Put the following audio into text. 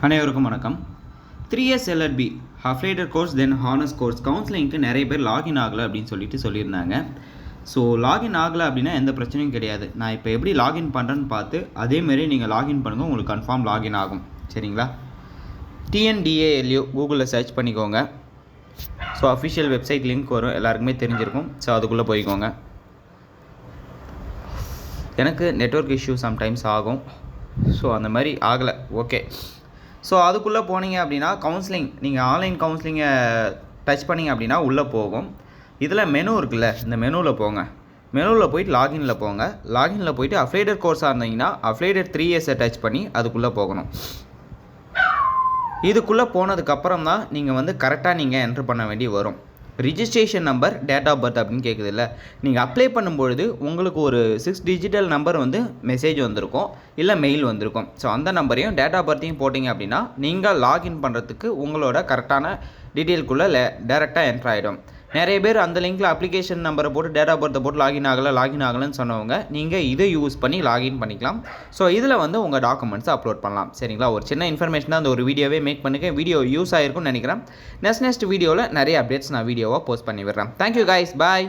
அனைவருக்கும் வணக்கம். 3 years LLB affiliated course then honours course கவுன்சிலிங்க்கு நிறைய பேர் லாகின் ஆகலை அப்படின்னு சொல்லியிருந்தாங்க. ஸோ லாகின் ஆகலை அப்படின்னா எந்த பிரச்சனையும் கிடையாது. நான் இப்போ எப்படி லாகின் பண்ணுறேன்னு பார்த்து அதேமாரி நீங்கள் லாகின் பண்ணுங்கள், உங்களுக்கு கன்ஃபார்ம் லாகின் ஆகும். சரிங்களா? TNDALU கூகுளில் சர்ச் பண்ணிக்கோங்க. ஸோ அஃபிஷியல் வெப்சைட் லிங்க் வரும், எல்லாருக்குமே தெரிஞ்சிருக்கும். ஸோ அதுக்குள்ளே போய்க்கோங்க. எனக்கு நெட்வொர்க் இஷ்யூ சம்டைம்ஸ் ஆகும். ஸோ அந்த மாதிரி ஆகலை. ஓகே. ஸோ அதுக்குள்ளே போனீங்க அப்படின்னா கவுன்சிலிங், நீங்கள் ஆன்லைன் கவுன்சிலிங்கை டச் பண்ணிங்க அப்படின்னா உள்ளே போகும். இதில் மெனு இருக்குல்ல, இந்த மெனுவில் போங்க. மெனுவில் போயிட்டு லாகினில் போங்க. லாகினில் போயிட்டு அஃபிலியேட்டட் கோர்ஸாக இருந்தீங்கன்னா அஃபிலியேட்டட் 3 years டச் பண்ணி அதுக்குள்ளே போகணும். இதுக்குள்ளே போனதுக்கப்புறம் தான் நீங்கள் கரெக்டாக நீங்கள் என்ட்ரு பண்ண வேண்டி வரும். Registration number, date of birth அப்படின்னு கேட்குது இல்லை, நீங்கள் அப்ளை பண்ணும்பொழுது உங்களுக்கு ஒரு 6 டிஜிட்டல் நம்பர் மெசேஜ் வந்திருக்கும், இல்லை மெயில் வந்திருக்கும். ஸோ அந்த நம்பரையும் டேட் ஆஃப் பர்த்தையும் போட்டிங்க அப்படின்னா நீங்கள் லாகின் பண்ணுறதுக்கு உங்களோட கரெக்டான டீட்டெயிலுக்குள்ளே டேரெக்டாக என்ட்ரு ஆகிடும். நிறைய பேர் அந்த லிங்க்கில் அப்ளிகேஷன் நம்பரை போட்டு டேட் ஆஃப் பர்த்தை போட்டு லாகின் ஆகலைன்னு சொன்னவங்க நீங்கள் இதை யூஸ் பண்ணி லாகின் பண்ணிக்கலாம். ஸோ இதில் உங்கள் டாக்குமெண்ட்ஸை அப்லோட் பண்ணலாம். சரிங்களா? ஒரு சின்ன இன்ஃபர்மேஷன் தான் அந்த ஒரு வீடியோவே மேக் பண்ணிக்க. வீடியோ யூஸ் ஆகிருக்கும்னு நினைக்கிறேன். நெக்ஸ்ட் வீடியோவில் நிறைய அப்டேட்ஸ் நான் வீடியோவாக போஸ்ட் பண்ணி விடுறேன். தேங்க்யூ கைஸ், பாய்.